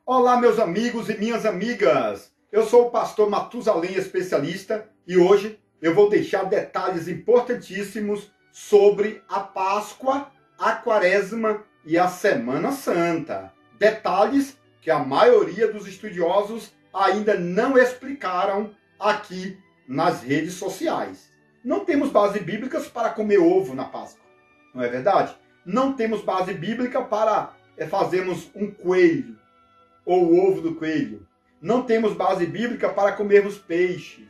Olá, meus amigos e minhas amigas. Eu sou o pastor Matusalém, especialista, e hoje eu vou deixar detalhes importantíssimos sobre a Páscoa, a Quaresma e a Semana Santa. Detalhes que a maioria dos estudiosos ainda não explicaram aqui nas redes sociais. Não temos base bíblicas para comer ovo na Páscoa, não é verdade? Não temos base bíblica para fazermos um coelho ou o ovo do coelho. Não temos base bíblica para comermos peixes,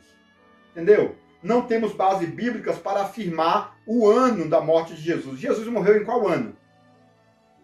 entendeu? Não temos base bíblicas para afirmar o ano da morte de Jesus. Jesus morreu em qual ano?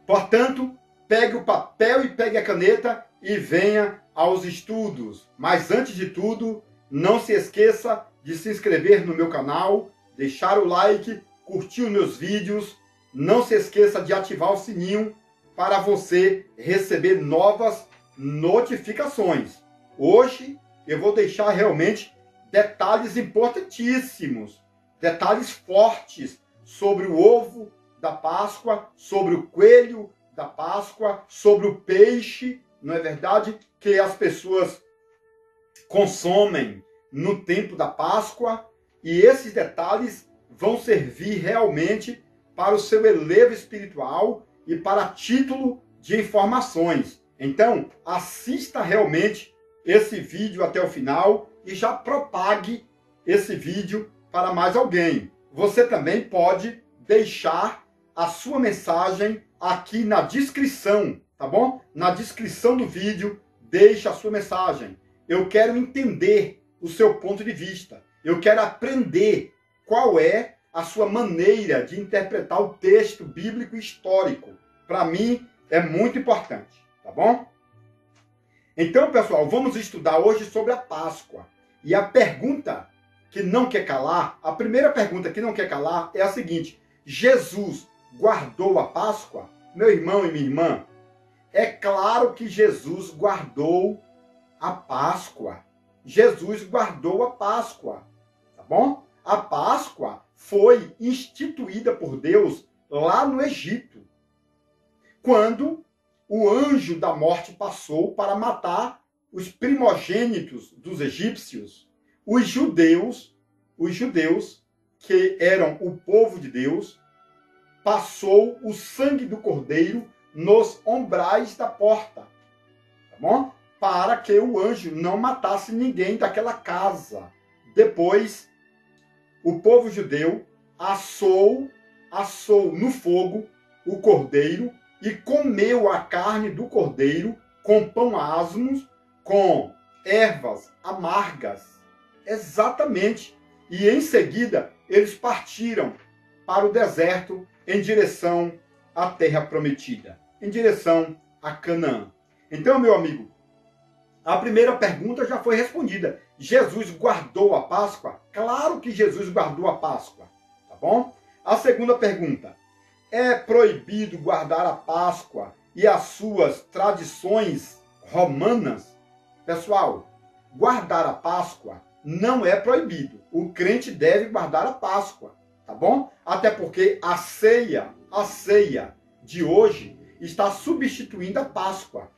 Portanto, pegue o papel e pegue a caneta e venha aos estudos. Mas antes de tudo, não se esqueça de se inscrever no meu canal, deixar o like, curtir os meus vídeos. Não se esqueça de ativar o sininho para você receber novas notificações. Hoje eu vou deixar realmente detalhes importantíssimos, detalhes fortes sobre o ovo da Páscoa, sobre o coelho da Páscoa, sobre o peixe, não é verdade? Que as pessoas consomem no tempo da Páscoa, e esses detalhes vão servir realmente para o seu elevo espiritual e para título de informações. Então, assista realmente esse vídeo até o final e já propague esse vídeo para mais alguém. Você também pode deixar a sua mensagem aqui na descrição, tá bom? Na descrição do vídeo, deixe a sua mensagem. Eu quero entender o seu ponto de vista. Eu quero aprender qual é a sua maneira de interpretar o texto bíblico histórico. Para mim, é muito importante, tá bom? Então, pessoal, vamos estudar hoje sobre a Páscoa. E a pergunta que não quer calar, a primeira pergunta que não quer calar é a seguinte: Jesus guardou a Páscoa? Meu irmão e minha irmã, é claro que Jesus guardou a Páscoa. Jesus guardou a Páscoa, tá bom? A Páscoa foi instituída por Deus lá no Egito, quando o anjo da morte passou para matar os primogênitos dos egípcios. Os judeus, que eram o povo de Deus, passou o sangue do cordeiro nos umbrais da porta, tá bom? Para que o anjo não matasse ninguém daquela casa. Depois, o povo judeu assou no fogo o cordeiro e comeu a carne do cordeiro com pão asmos, com ervas amargas. Exatamente. E em seguida, eles partiram para o deserto em direção à terra prometida, em direção a Canaã. Então, meu amigo, a primeira pergunta já foi respondida. Jesus guardou a Páscoa? Claro que Jesus guardou a Páscoa, tá bom? A segunda pergunta: é proibido guardar a Páscoa e as suas tradições romanas? Pessoal, guardar a Páscoa não é proibido. O crente deve guardar a Páscoa, tá bom? Até porque a ceia de hoje está substituindo a Páscoa.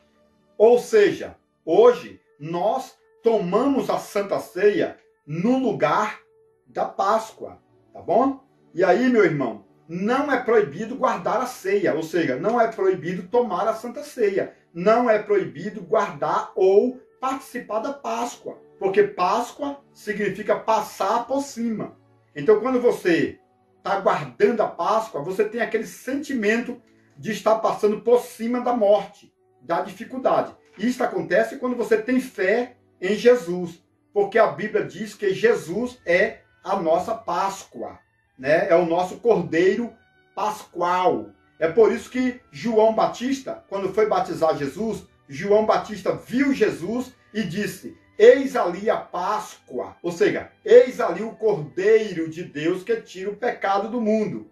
Ou seja, hoje nós tomamos a Santa Ceia no lugar da Páscoa, tá bom? E aí, meu irmão, não é proibido guardar a ceia, ou seja, não é proibido tomar a Santa Ceia, não é proibido guardar ou participar da Páscoa, porque Páscoa significa passar por cima. Então, quando você está guardando a Páscoa, você tem aquele sentimento de estar passando por cima da morte, da dificuldade. Isso acontece quando você tem fé em Jesus, porque a Bíblia diz que Jesus é a nossa Páscoa, né? É o nosso Cordeiro Pascual. É por isso que João Batista, quando foi batizar Jesus, João Batista viu Jesus e disse: eis ali a Páscoa, ou seja, eis ali o Cordeiro de Deus que tira o pecado do mundo.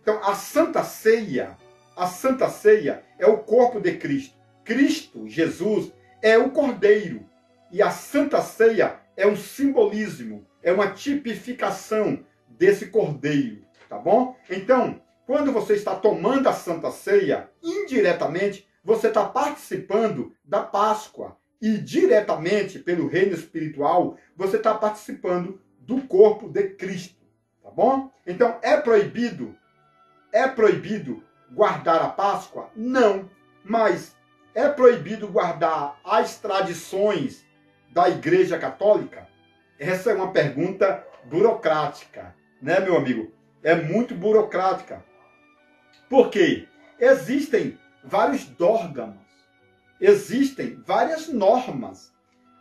Então, a Santa Ceia é o corpo de Cristo. Cristo, Jesus, é o Cordeiro. E a Santa Ceia é um simbolismo, é uma tipificação desse Cordeiro, tá bom? Então, quando você está tomando a Santa Ceia, indiretamente, você está participando da Páscoa. E diretamente pelo reino espiritual, você está participando do corpo de Cristo. Tá bom? Então, é proibido guardar a Páscoa? Não. Mas é proibido guardar as tradições da Igreja Católica? Essa é uma pergunta burocrática, né, meu amigo? É muito burocrática. Por quê? Existem vários dogmas, existem várias normas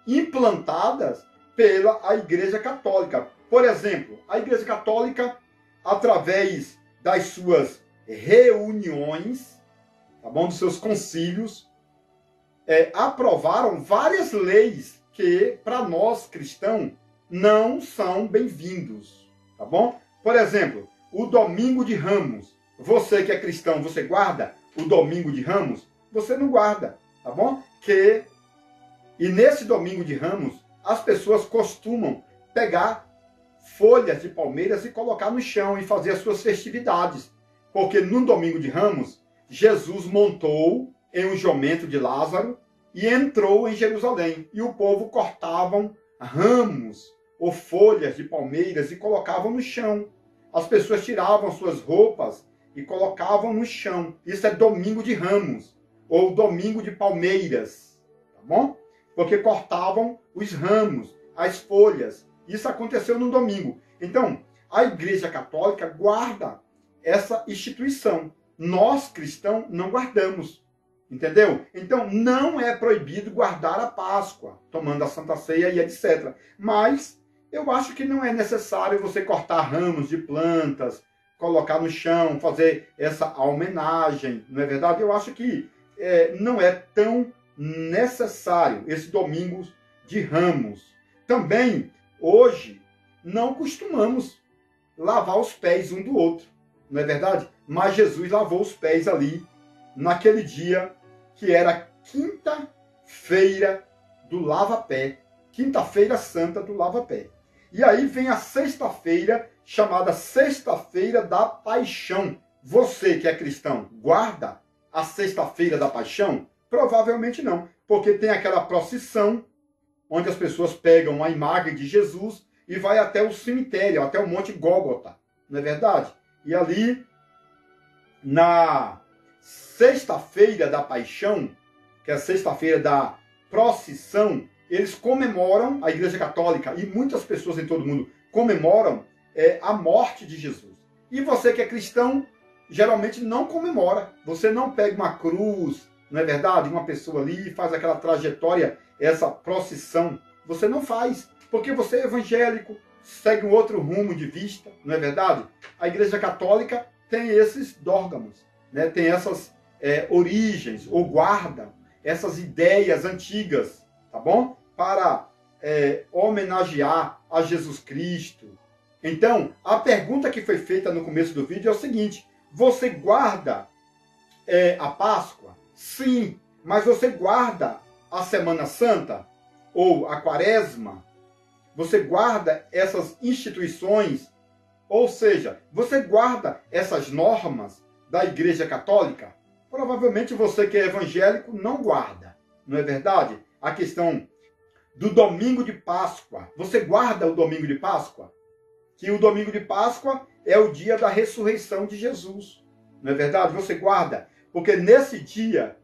implantadas pela Igreja Católica. Por exemplo, a Igreja Católica, através das suas reuniões, tá bom? Dos seus concílios, aprovaram várias leis que, para nós cristãos, não são bem-vindos, tá bom? Por exemplo, o Domingo de Ramos. Você que é cristão, você guarda o Domingo de Ramos? Você não guarda, tá bom? E nesse Domingo de Ramos, as pessoas costumam pegar folhas de palmeiras e colocar no chão e fazer as suas festividades. Porque no Domingo de Ramos, Jesus montou em um jumento de Lázaro e entrou em Jerusalém. E o povo cortavam ramos ou folhas de palmeiras e colocavam no chão. As pessoas tiravam suas roupas e colocavam no chão. Isso é Domingo de Ramos, ou Domingo de Palmeiras, tá bom? Porque cortavam os ramos, as folhas. Isso aconteceu no domingo. Então, a Igreja Católica guarda essa instituição. Nós, cristãos, não guardamos. Entendeu? Então, não é proibido guardar a Páscoa, tomando a Santa Ceia e etc. Mas eu acho que não é necessário você cortar ramos de plantas, colocar no chão, fazer essa homenagem, não é verdade? Eu acho que não é tão necessário esse Domingo de Ramos. Também, hoje, não costumamos lavar os pés um do outro, não é verdade? Mas Jesus lavou os pés ali, naquele dia que era quinta-feira do lava-pé, quinta-feira santa do lava-pé. E aí vem a sexta-feira, chamada Sexta-feira da Paixão. Você que é cristão, guarda a Sexta-feira da Paixão? Provavelmente não, porque tem aquela procissão, onde as pessoas pegam a imagem de Jesus e vai até o cemitério, até o Monte Gólgota, não é verdade? E ali, na Sexta-feira da Paixão, que é a Sexta-feira da Procissão, eles comemoram, a Igreja Católica e muitas pessoas em todo o mundo comemoram a morte de Jesus. E você que é cristão, geralmente não comemora. Você não pega uma cruz, não é verdade? Uma pessoa ali faz aquela trajetória, essa procissão. Você não faz, porque você é evangélico, segue um outro rumo de vista, não é verdade? A Igreja Católica tem esses dogmas, né? Tem essas origens, ou guarda essas ideias antigas, tá bom? Para homenagear a Jesus Cristo. Então, a pergunta que foi feita no começo do vídeo é o seguinte: você guarda a Páscoa? Sim, mas você guarda a Semana Santa? Ou a Quaresma? Você guarda essas instituições? Ou seja, você guarda essas normas da Igreja Católica? Provavelmente você que é evangélico não guarda, não é verdade? A questão do domingo de Páscoa. Você guarda o domingo de Páscoa? Que o domingo de Páscoa é o dia da ressurreição de Jesus, não é verdade? Você guarda, porque nesse dia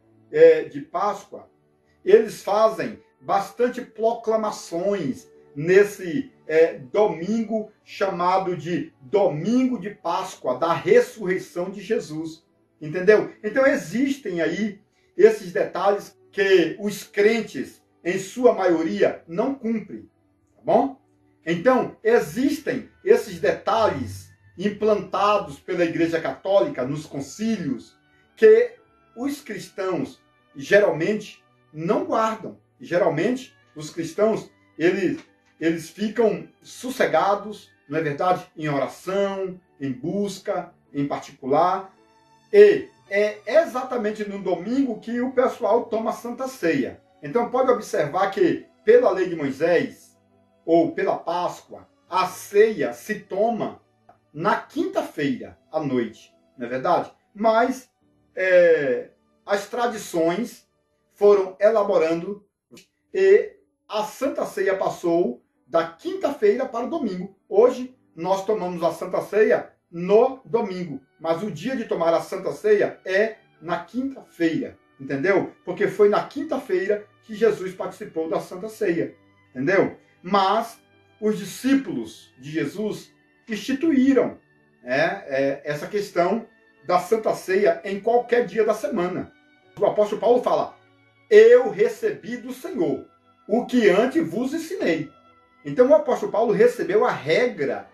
de Páscoa, eles fazem bastante proclamações nesse domingo chamado de Domingo de Páscoa, da ressurreição de Jesus. Entendeu? Então existem aí esses detalhes que os crentes, em sua maioria, não cumprem. Tá bom? Então, existem esses detalhes implantados pela Igreja Católica nos concílios que os cristãos geralmente não guardam. Geralmente, os cristãos, eles ficam sossegados, não é verdade? Em oração, em busca, em particular. E é exatamente no domingo que o pessoal toma a Santa Ceia. Então pode observar que, pela lei de Moisés, ou pela Páscoa, a ceia se toma na quinta-feira à noite, não é verdade? Mas as tradições foram elaborando e a Santa Ceia passou da quinta-feira para o domingo. Hoje nós tomamos a Santa Ceia no domingo, mas o dia de tomar a Santa Ceia é na quinta-feira, entendeu? Porque foi na quinta-feira que Jesus participou da Santa Ceia, entendeu? Mas os discípulos de Jesus instituíram essa questão da Santa Ceia em qualquer dia da semana. O apóstolo Paulo fala: eu recebi do Senhor o que antes vos ensinei. Então o apóstolo Paulo recebeu a regra,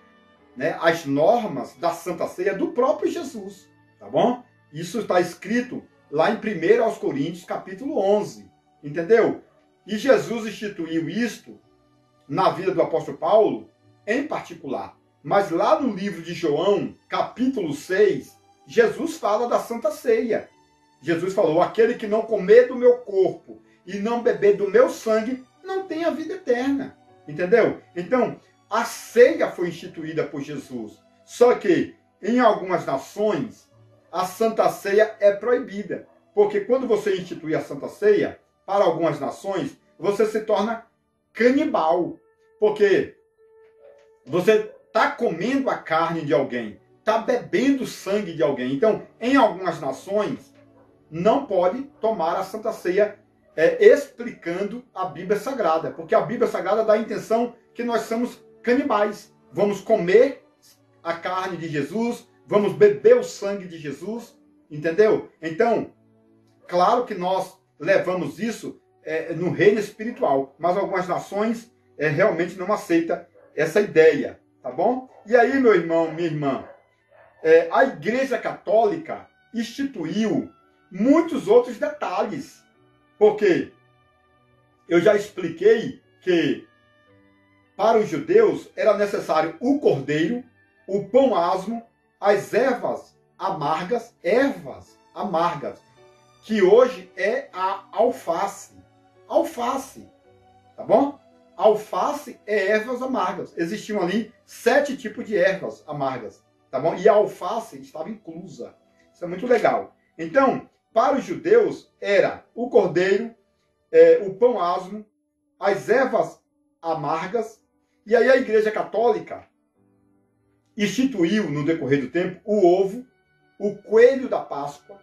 as normas da Santa Ceia do próprio Jesus, tá bom? Isso está escrito lá em 1 aos Coríntios, capítulo 11, entendeu? E Jesus instituiu isto na vida do apóstolo Paulo em particular. Mas lá no livro de João, capítulo 6, Jesus fala da Santa Ceia. Jesus falou: aquele que não comer do meu corpo e não beber do meu sangue, não tem a vida eterna. Entendeu? Então, a ceia foi instituída por Jesus. Só que, em algumas nações, a Santa Ceia é proibida. Porque quando você institui a Santa Ceia, para algumas nações, você se torna canibal. Porque você está comendo a carne de alguém, está bebendo o sangue de alguém. Então, em algumas nações, não pode tomar a Santa Ceia explicando a Bíblia Sagrada. Porque a Bíblia Sagrada dá a intenção que nós somos canibais. Vamos comer a carne de Jesus, vamos beber o sangue de Jesus, entendeu? Então, claro que nós levamos isso no reino espiritual, mas algumas nações realmente não aceitam essa ideia, tá bom? E aí, meu irmão, minha irmã, a Igreja Católica instituiu muitos outros detalhes, porque eu já expliquei que para os judeus era necessário o cordeiro, o pão asmo, as ervas amargas, que hoje é a alface. Alface, tá bom? Alface é ervas amargas. Existiam ali 7 tipos de ervas amargas, tá bom? E a alface estava inclusa. Isso é muito legal. Então, para os judeus era o cordeiro, o pão asmo, as ervas amargas. E aí a Igreja Católica instituiu, no decorrer do tempo, o ovo, o coelho da Páscoa,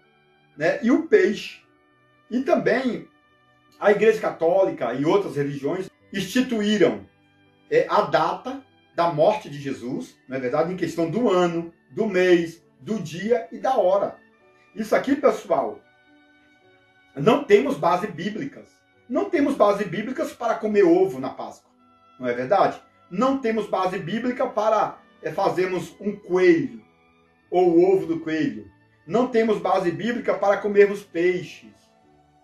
e o peixe. E também a Igreja Católica e outras religiões instituíram a data da morte de Jesus, não é verdade? Em questão do ano, do mês, do dia e da hora. Isso aqui, pessoal, não temos base bíblicas. Não temos base bíblicas para comer ovo na Páscoa, não é verdade? Não temos base bíblica para fazermos um coelho ou o ovo do coelho. Não temos base bíblica para comermos peixes,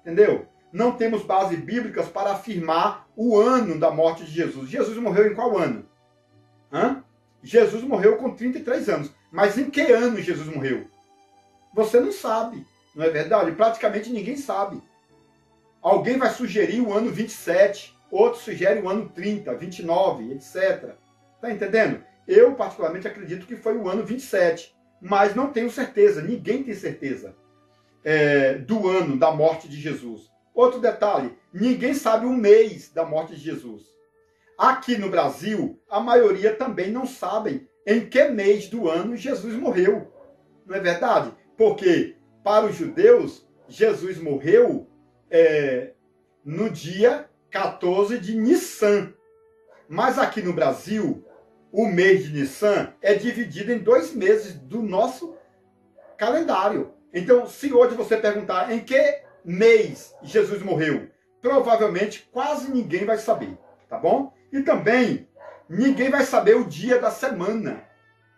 entendeu? Não temos base bíblicas para afirmar o ano da morte de Jesus. Jesus morreu em qual ano? Jesus morreu com 33 anos. Mas em que ano Jesus morreu? Você não sabe, não é verdade? Praticamente ninguém sabe. Alguém vai sugerir o ano 27, outro sugere o ano 30, 29, etc. Tá entendendo? Eu, particularmente, acredito que foi o ano 27, mas não tenho certeza, ninguém tem certeza do ano da morte de Jesus. Outro detalhe, ninguém sabe o mês da morte de Jesus. Aqui no Brasil, a maioria também não sabem em que mês do ano Jesus morreu. Não é verdade? Porque, para os judeus, Jesus morreu no dia 14 de Nissan. Mas aqui no Brasil, o mês de Nissan é dividido em 2 meses do nosso calendário. Então, se hoje você perguntar em que mês Jesus morreu, provavelmente quase ninguém vai saber, tá bom? E também, ninguém vai saber o dia da semana.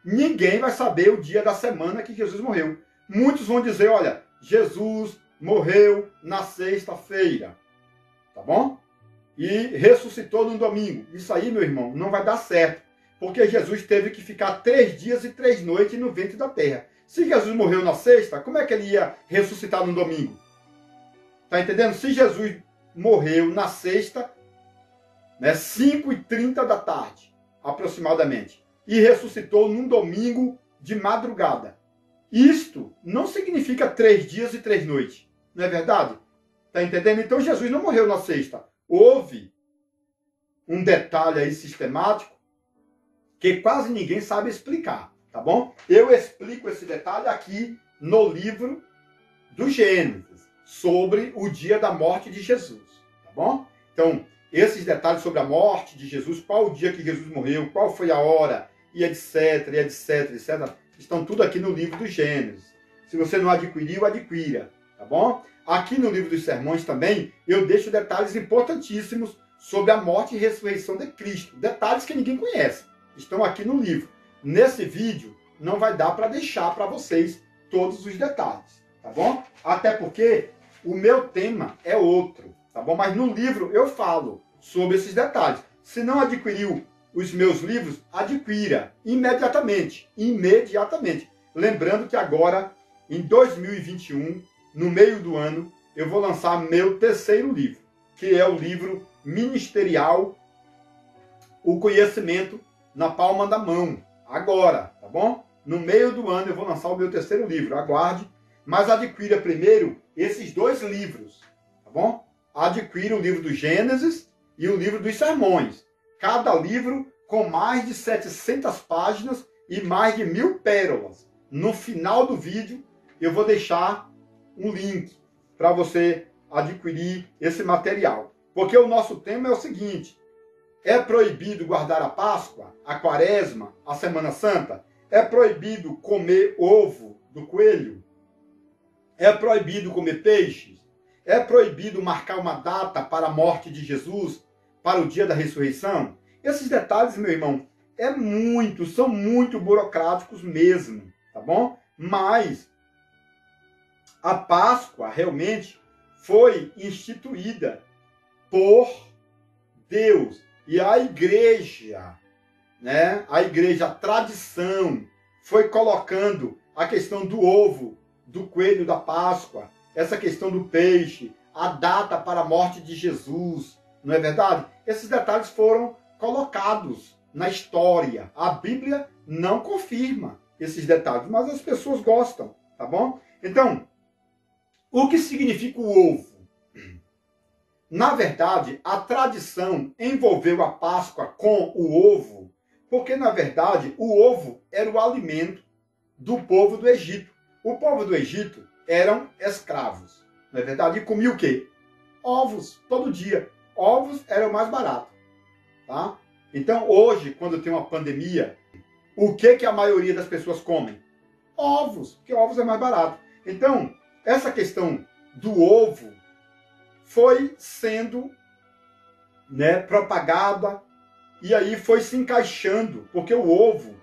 Ninguém vai saber o dia da semana que Jesus morreu. Muitos vão dizer, olha, Jesus morreu na sexta-feira, tá bom? E ressuscitou no domingo. Isso aí, meu irmão, não vai dar certo. Porque Jesus teve que ficar 3 dias e 3 noites no ventre da terra. Se Jesus morreu na sexta, como é que ele ia ressuscitar no domingo? Tá entendendo? Se Jesus morreu na sexta, 5h30 da tarde, aproximadamente, e ressuscitou num domingo de madrugada. Isto não significa 3 dias e 3 noites. Não é verdade? Está entendendo? Então Jesus não morreu na sexta. Houve um detalhe aí sistemático que quase ninguém sabe explicar, tá bom? Eu explico esse detalhe aqui no livro do Gênesis, sobre o dia da morte de Jesus, tá bom? Então, esses detalhes sobre a morte de Jesus, qual o dia que Jesus morreu, qual foi a hora, e etc, etc, estão tudo aqui no livro do Gênesis. Se você não adquiriu, adquira, tá bom? Aqui no livro dos sermões também, eu deixo detalhes importantíssimos sobre a morte e ressurreição de Cristo. Detalhes que ninguém conhece. Estão aqui no livro. Nesse vídeo, não vai dar para deixar para vocês todos os detalhes, tá bom? Até porque o meu tema é outro, tá bom? Mas no livro eu falo sobre esses detalhes. Se não adquiriu os meus livros, adquira imediatamente. Imediatamente. Lembrando que agora, em 2021, no meio do ano, eu vou lançar meu terceiro livro, que é o livro ministerial, O Conhecimento na Palma da Mão. Agora, tá bom? No meio do ano eu vou lançar o meu terceiro livro. Aguarde, mas adquira primeiro esses dois livros, tá bom? Adquira o livro do Gênesis e o livro dos Sermões. Cada livro com mais de 700 páginas e mais de 1000 pérolas. No final do vídeo eu vou deixar um link para você adquirir esse material. Porque o nosso tema é o seguinte: é proibido guardar a Páscoa, a Quaresma, a Semana Santa? É proibido comer ovo do coelho? É proibido comer peixes? É proibido marcar uma data para a morte de Jesus, para o dia da ressurreição? Esses detalhes, meu irmão, são muito burocráticos mesmo, tá bom? Mas a Páscoa realmente foi instituída por Deus. E a igreja, né? A tradição, foi colocando a questão do ovo, do coelho da Páscoa, essa questão do peixe, a data para a morte de Jesus, não é verdade? Esses detalhes foram colocados na história. A Bíblia não confirma esses detalhes, mas as pessoas gostam, tá bom? Então, o que significa o ovo? Na verdade, a tradição envolveu a Páscoa com o ovo, porque, na verdade, o ovo era o alimento do povo do Egito. O povo do Egito eram escravos, não é verdade? E comia o quê? Ovos, todo dia. Ovos eram mais barato, tá? Então, hoje, quando tem uma pandemia, o que a maioria das pessoas comem? Ovos, porque ovos é mais barato. Então, essa questão do ovo foi sendo, né, propagada, e aí foi se encaixando, porque o ovo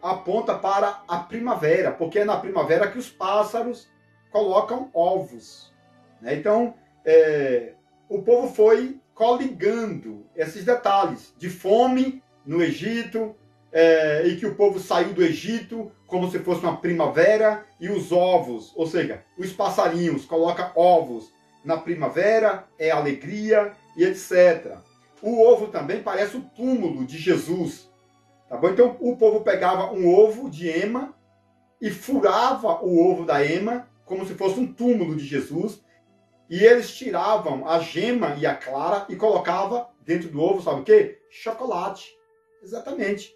aponta para a primavera, porque é na primavera que os pássaros colocam ovos, né? Então, o povo foi coligando esses detalhes de fome no Egito, e que o povo saiu do Egito como se fosse uma primavera, e os ovos, ou seja, os passarinhos colocam ovos na primavera, é alegria e etc. O ovo também parece o túmulo de Jesus, tá bom? Então o povo pegava um ovo de ema e furava o ovo da ema como se fosse um túmulo de Jesus, e eles tiravam a gema e a clara e colocavam dentro do ovo, sabe o quê? Chocolate. Exatamente.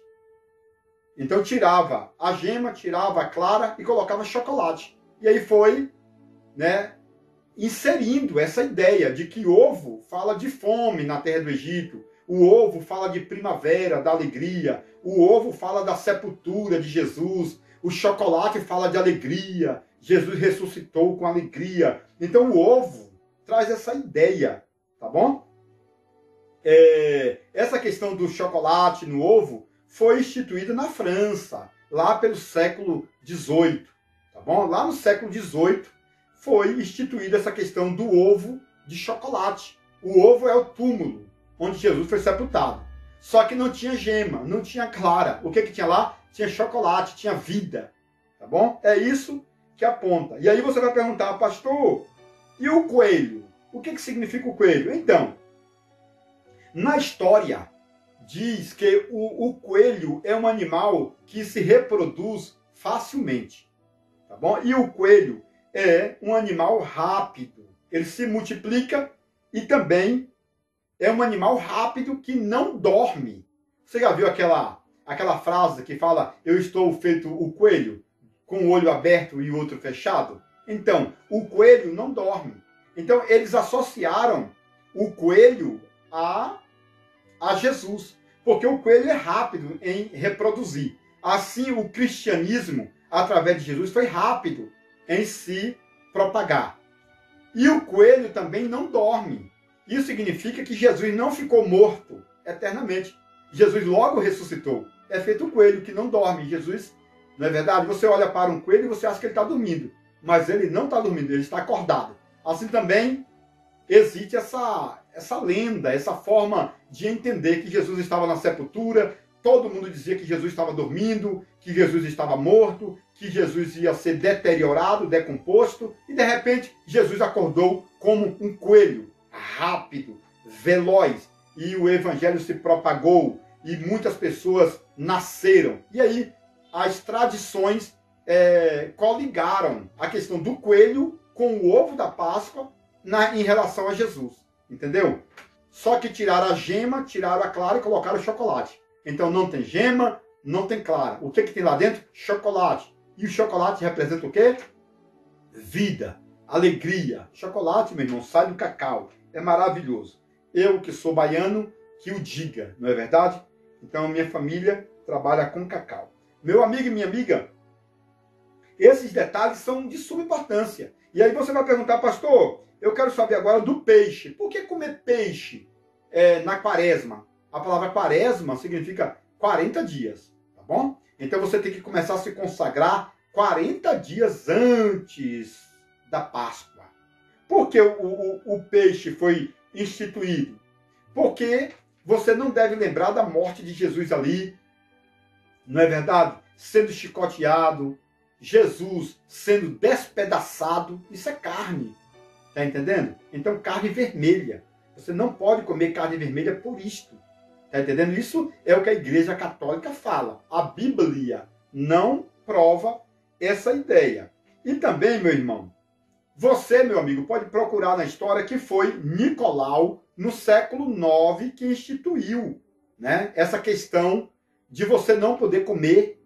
Então tirava a gema, tirava a clara e colocava chocolate. E aí foi, né, inserindo essa ideia de que ovo fala de fome na terra do Egito, o ovo fala de primavera, da alegria, o ovo fala da sepultura de Jesus, o chocolate fala de alegria, Jesus ressuscitou com alegria. Então o ovo traz essa ideia, tá bom? Essa questão do chocolate no ovo foi instituída na França, lá pelo século XVIII, tá bom? Lá no século XVIII foi instituída essa questão do ovo de chocolate. O ovo é o túmulo onde Jesus foi sepultado. Só que não tinha gema, não tinha clara. O que tinha lá? Tinha chocolate, tinha vida, tá bom? É isso que aponta. E aí você vai perguntar, pastor, e o coelho? O que significa o coelho? Então, na história, diz que o coelho é um animal que se reproduz facilmente, tá bom? E o coelho é um animal rápido. Ele se multiplica e também é um animal rápido que não dorme. Você já viu aquela frase que fala, eu estou feito o coelho, com o olho aberto e o outro fechado? Então, o coelho não dorme. Então, eles associaram o coelho a Jesus, porque o coelho é rápido em reproduzir. Assim, o cristianismo, através de Jesus, foi rápido em se propagar. E o coelho também não dorme. Isso significa que Jesus não ficou morto eternamente. Jesus logo ressuscitou. É feito o coelho que não dorme. Jesus, não é verdade? Você olha para um coelho e você acha que ele está dormindo. Mas ele não está dormindo, ele está acordado. Assim também existe essa lenda, essa forma de entender que Jesus estava na sepultura. Todo mundo dizia que Jesus estava dormindo, que Jesus estava morto, que Jesus ia ser deteriorado, decomposto. E de repente, Jesus acordou como um coelho, rápido, veloz. E o evangelho se propagou e muitas pessoas nasceram. E aí as tradições coligaram a questão do coelho com o ovo da Páscoa em relação a Jesus. Entendeu? Só que tiraram a gema, tiraram a clara e colocaram o chocolate. Então não tem gema, não tem clara. O que tem lá dentro? Chocolate. E o chocolate representa o quê? Vida, alegria. Chocolate, meu irmão, sai do cacau. É maravilhoso. Eu que sou baiano, que o diga, não é verdade? Então minha família trabalha com cacau. Meu amigo e minha amiga, esses detalhes são de suma importância. E aí você vai perguntar, pastor, eu quero saber agora do peixe. Por que comer peixe na quaresma? A palavra quaresma significa 40 dias, tá bom? Então você tem que começar a se consagrar 40 dias antes da Páscoa. Por que o peixe foi instituído? Porque você não deve lembrar da morte de Jesus ali, não é verdade? Sendo chicoteado, Jesus sendo despedaçado, isso é carne, tá entendendo? Então carne vermelha. Você não pode comer carne vermelha por isto. Está entendendo? Isso é o que a Igreja Católica fala. A Bíblia não prova essa ideia. E também, meu irmão, você, meu amigo, pode procurar na história que foi Nicolau, no século IX, que instituiu, né, essa questão de você não poder comer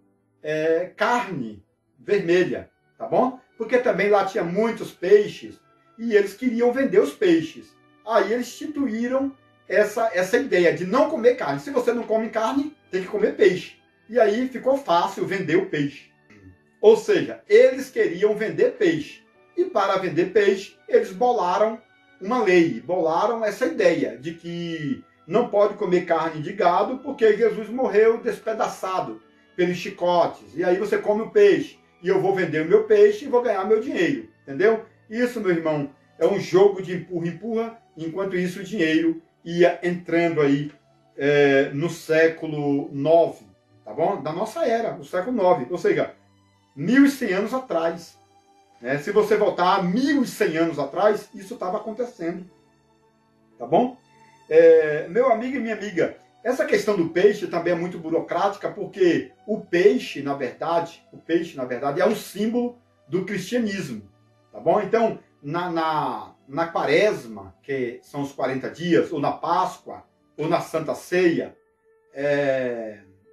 carne vermelha, tá bom? Porque também lá tinha muitos peixes e eles queriam vender os peixes. Aí eles instituíram essa ideia de não comer carne. Se você não come carne, tem que comer peixe. E aí ficou fácil vender o peixe. Ou seja, eles queriam vender peixe. E para vender peixe, eles bolaram uma lei, bolaram essa ideia de que não pode comer carne de gado porque Jesus morreu despedaçado pelos chicotes. E aí você come o peixe. E eu vou vender o meu peixe e vou ganhar meu dinheiro. Entendeu? Isso, meu irmão, é um jogo de empurra-empurra. Enquanto isso, o dinheiro ia entrando aí no século IX, tá bom? Da nossa era, o século IX. Ou seja, 1.100 anos atrás. Né? Se você voltar a 1.100 anos atrás, isso estava acontecendo. Tá bom? Meu amigo e minha amiga, essa questão do peixe também é muito burocrática, porque o peixe, na verdade, é um símbolo do cristianismo. Tá bom? Então, na quaresma, que são os 40 dias, ou na Páscoa, ou na Santa Ceia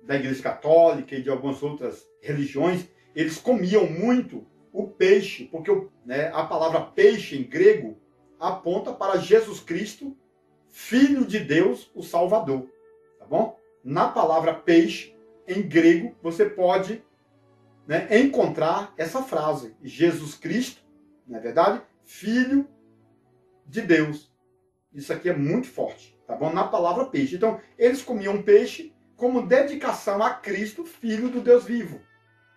da Igreja Católica e de algumas outras religiões, eles comiam muito o peixe, porque a palavra peixe em grego aponta para Jesus Cristo, Filho de Deus, o Salvador. Tá bom? Na palavra peixe, em grego, você pode encontrar essa frase, Jesus Cristo, não é verdade? Filho de Deus. Isso aqui é muito forte, tá bom? Na palavra peixe. Então, eles comiam peixe como dedicação a Cristo, Filho do Deus vivo.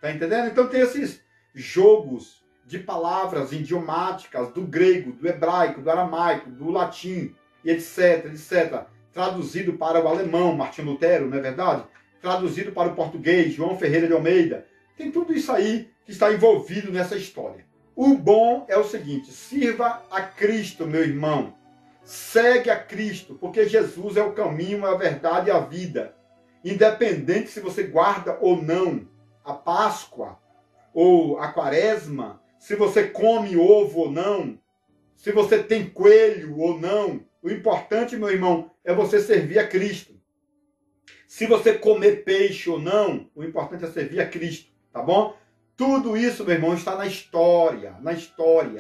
Tá entendendo? Então tem esses jogos de palavras idiomáticas do grego, do hebraico, do aramaico, do latim, e etc, etc. Traduzido para o alemão, Martinho Lutero, não é verdade? Traduzido para o português, João Ferreira de Almeida. Tem tudo isso aí que está envolvido nessa história. O bom é o seguinte, sirva a Cristo, meu irmão. Segue a Cristo, porque Jesus é o caminho, a verdade e a vida. Independente se você guarda ou não a Páscoa ou a Quaresma, se você come ovo ou não, se você tem coelho ou não. O importante, meu irmão, é você servir a Cristo. Se você comer peixe ou não, o importante é servir a Cristo, tá bom? Tudo isso, meu irmão, está na história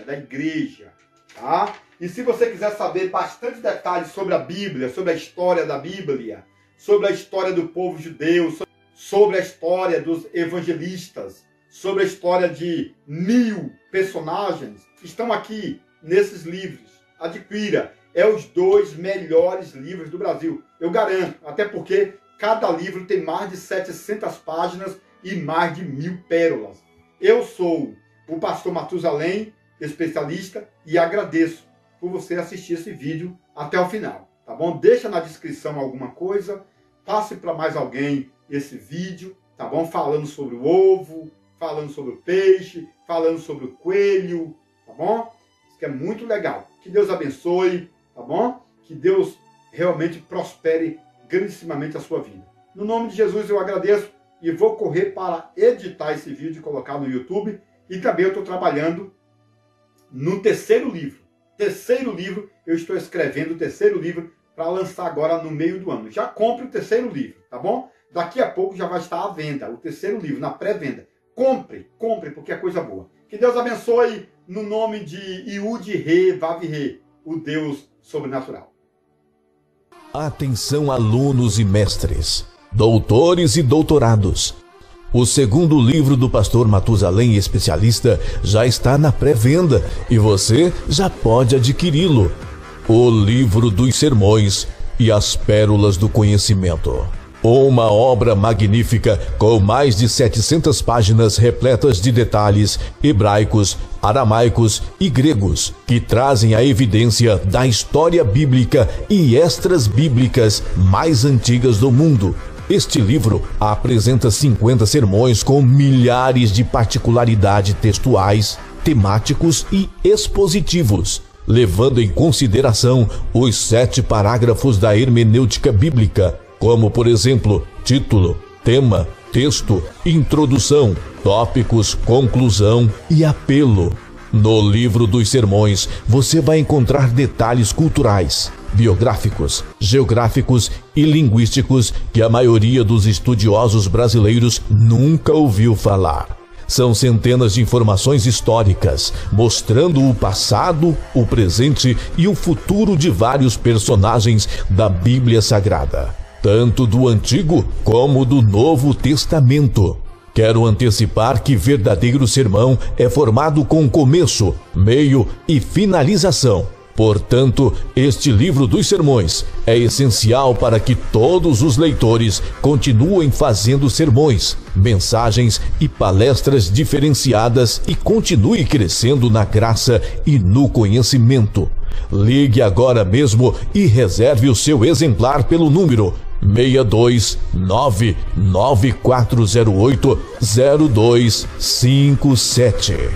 da igreja, tá? E se você quiser saber bastante detalhes sobre a Bíblia, sobre a história da Bíblia, sobre a história do povo judeu, sobre a história dos evangelistas, sobre a história de 1000 personagens, estão aqui nesses livros. Adquira. É os 2 melhores livros do Brasil. Eu garanto, até porque cada livro tem mais de 700 páginas e mais de 1000 pérolas. Eu sou o pastor Matusalém, especialista, e agradeço por você assistir esse vídeo até o final, tá bom? Deixa na descrição alguma coisa, passe para mais alguém esse vídeo, tá bom? Falando sobre o ovo, falando sobre o peixe, falando sobre o coelho, tá bom? Isso que é muito legal. Que Deus abençoe, tá bom? Que Deus realmente prospere grandissimamente a sua vida. No nome de Jesus eu agradeço e vou correr para editar esse vídeo e colocar no YouTube. E também eu estou trabalhando no terceiro livro. Eu estou escrevendo o terceiro livro para lançar agora no meio do ano. Já compre o terceiro livro, tá bom? Daqui a pouco já vai estar à venda, o terceiro livro, na pré-venda. Compre, porque é coisa boa. Que Deus abençoe no nome de Iud-Re, Vav-Re, o Deus sobrenatural. Atenção, alunos e mestres, doutores e doutorados. O segundo livro do pastor Matusalém Especialista já está na pré-venda e você já pode adquiri-lo. O Livro dos Sermões e as Pérolas do Conhecimento. Uma obra magnífica com mais de 700 páginas repletas de detalhes hebraicos, aramaicos e gregos que trazem a evidência da história bíblica e extras bíblicas mais antigas do mundo. Este livro apresenta 50 sermões com milhares de particularidades textuais, temáticos e expositivos, levando em consideração os 7 parágrafos da hermenêutica bíblica, como, por exemplo, título, tema, texto, introdução, tópicos, conclusão e apelo. No Livro dos Sermões, você vai encontrar detalhes culturais, biográficos, geográficos e linguísticos que a maioria dos estudiosos brasileiros nunca ouviu falar. São centenas de informações históricas, mostrando o passado, o presente e o futuro de vários personagens da Bíblia Sagrada, tanto do Antigo como do Novo Testamento. Quero antecipar que verdadeiro sermão é formado com começo, meio e finalização. Portanto, este livro dos sermões é essencial para que todos os leitores continuem fazendo sermões, mensagens e palestras diferenciadas e continue crescendo na graça e no conhecimento. Ligue agora mesmo e reserve o seu exemplar pelo número 62994080257.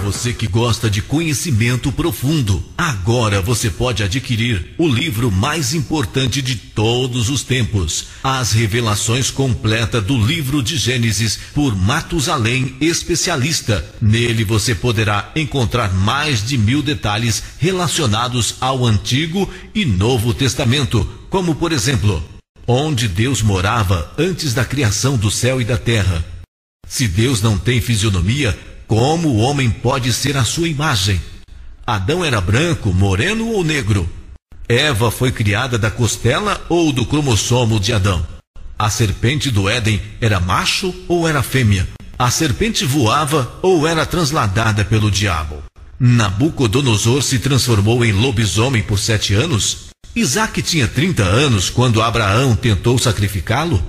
Você que gosta de conhecimento profundo, agora você pode adquirir o livro mais importante de todos os tempos, As Revelações Completas do Livro de Gênesis, por Matusalém Especialista. Nele você poderá encontrar mais de 1000 detalhes relacionados ao Antigo e Novo Testamento, como por exemplo, onde Deus morava antes da criação do céu e da terra. Se Deus não tem fisionomia, como o homem pode ser a sua imagem? Adão era branco, moreno ou negro? Eva foi criada da costela ou do cromossomo de Adão? A serpente do Éden era macho ou era fêmea? A serpente voava ou era transladada pelo diabo? Nabucodonosor se transformou em lobisomem por 7 anos? Isaac tinha 30 anos quando Abraão tentou sacrificá-lo?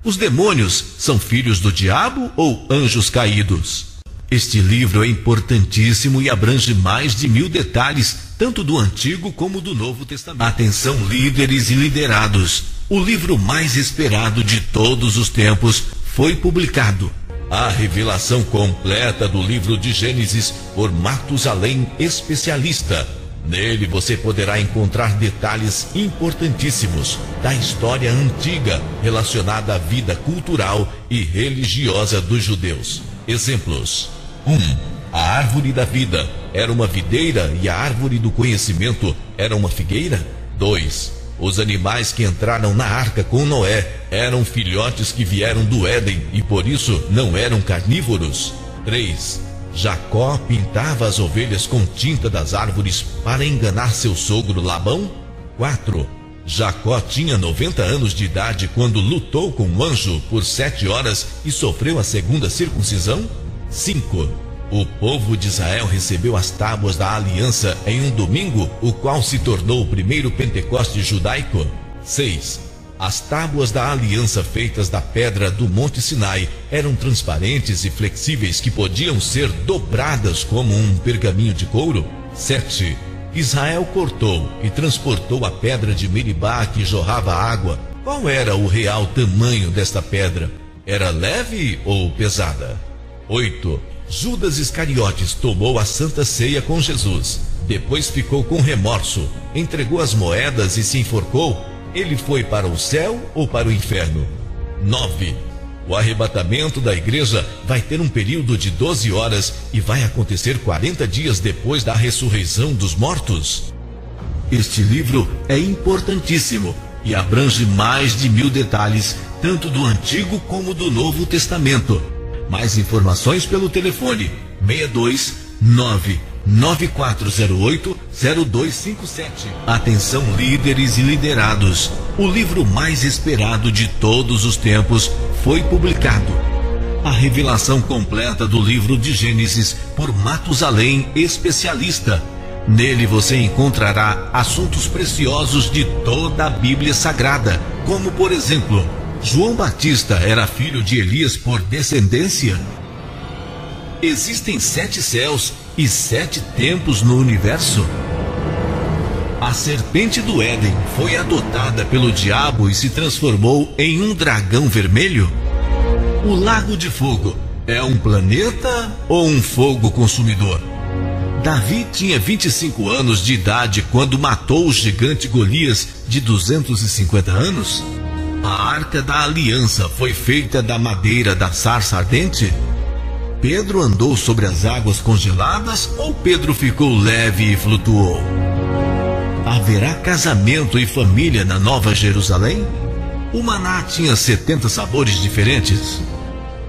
Os demônios são filhos do diabo ou anjos caídos? Este livro é importantíssimo e abrange mais de 1000 detalhes, tanto do Antigo como do Novo Testamento. Atenção, líderes e liderados! O livro mais esperado de todos os tempos foi publicado. A revelação completa do livro de Gênesis por Matusalém Especialista. Nele você poderá encontrar detalhes importantíssimos da história antiga relacionada à vida cultural e religiosa dos judeus. Exemplos: 1. A árvore da vida era uma videira e a árvore do conhecimento era uma figueira. 2. Os animais que entraram na arca com Noé eram filhotes que vieram do Éden e por isso não eram carnívoros. 3. Jacó pintava as ovelhas com tinta das árvores para enganar seu sogro Labão. 4. Jacó tinha 90 anos de idade quando lutou com um anjo por 7 horas e sofreu a segunda circuncisão. 5. O povo de Israel recebeu as tábuas da aliança em um domingo, o qual se tornou o primeiro Pentecoste judaico. 6. As tábuas da aliança feitas da pedra do Monte Sinai eram transparentes e flexíveis que podiam ser dobradas como um pergaminho de couro. 7. Israel cortou e transportou a pedra de Meribá que jorrava água. Qual era o real tamanho desta pedra? Era leve ou pesada? 8. Judas Iscariotes tomou a Santa Ceia com Jesus. Depois ficou com remorso, entregou as moedas e se enforcou. Ele foi para o céu ou para o inferno? 9. O arrebatamento da igreja vai ter um período de 12 horas e vai acontecer 40 dias depois da ressurreição dos mortos. Este livro é importantíssimo e abrange mais de 1000 detalhes, tanto do Antigo como do Novo Testamento. Mais informações pelo telefone 629-9408-0257. Atenção, líderes e liderados. O livro mais esperado de todos os tempos foi publicado. A revelação completa do livro de Gênesis por Matusalém, especialista. Nele você encontrará assuntos preciosos de toda a Bíblia Sagrada, como por exemplo, João Batista era filho de Elias por descendência? Existem 7 céus e 7 tempos no universo? A serpente do Éden foi adotada pelo diabo e se transformou em um dragão vermelho? O Lago de Fogo é um planeta ou um fogo consumidor? Davi tinha 25 anos de idade quando matou o gigante Golias de 250 anos? A Arca da Aliança foi feita da madeira da sarça ardente? Pedro andou sobre as águas congeladas ou Pedro ficou leve e flutuou? Haverá casamento e família na Nova Jerusalém? O maná tinha 70 sabores diferentes?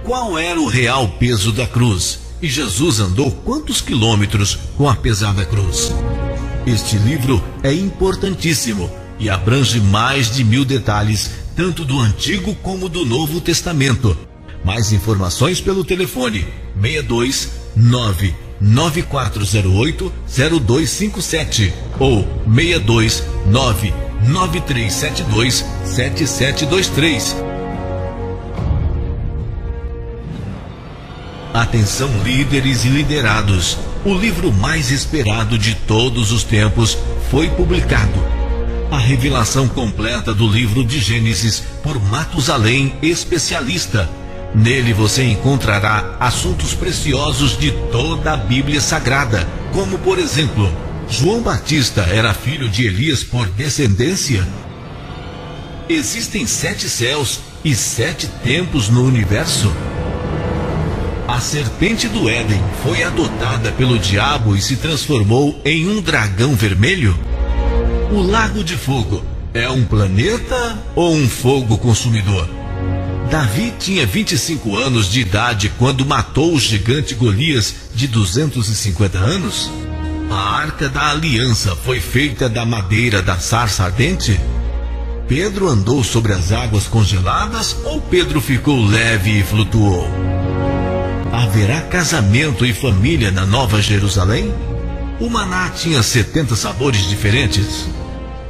Qual era o real peso da cruz? E Jesus andou quantos quilômetros com a pesada cruz? Este livro é importantíssimo e abrange mais de 1000 detalhes, tanto do Antigo como do Novo Testamento. Mais informações pelo telefone 629-9408-0257 ou 629-9372-7723. Atenção, líderes e liderados. O livro mais esperado de todos os tempos foi publicado. A revelação completa do livro de Gênesis por Matusalém, especialista. Nele você encontrará assuntos preciosos de toda a Bíblia Sagrada, como por exemplo, João Batista era filho de Elias por descendência? Existem 7 céus e 7 tempos no universo? A serpente do Éden foi adotada pelo diabo e se transformou em um dragão vermelho? O Lago de Fogo é um planeta ou um fogo consumidor? Davi tinha 25 anos de idade quando matou o gigante Golias de 250 anos? A Arca da Aliança foi feita da madeira da sarça ardente? Pedro andou sobre as águas congeladas ou Pedro ficou leve e flutuou? Haverá casamento e família na Nova Jerusalém? O maná tinha 70 sabores diferentes?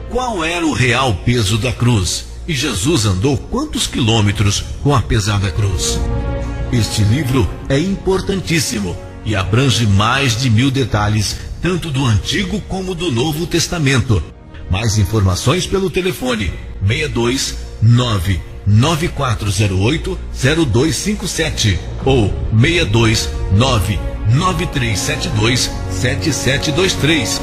Qual era o real peso da cruz? E Jesus andou quantos quilômetros com a pesada cruz? Este livro é importantíssimo e abrange mais de 1000 detalhes, tanto do Antigo como do Novo Testamento. Mais informações pelo telefone 629-9408-0257 ou 629-9372-7723.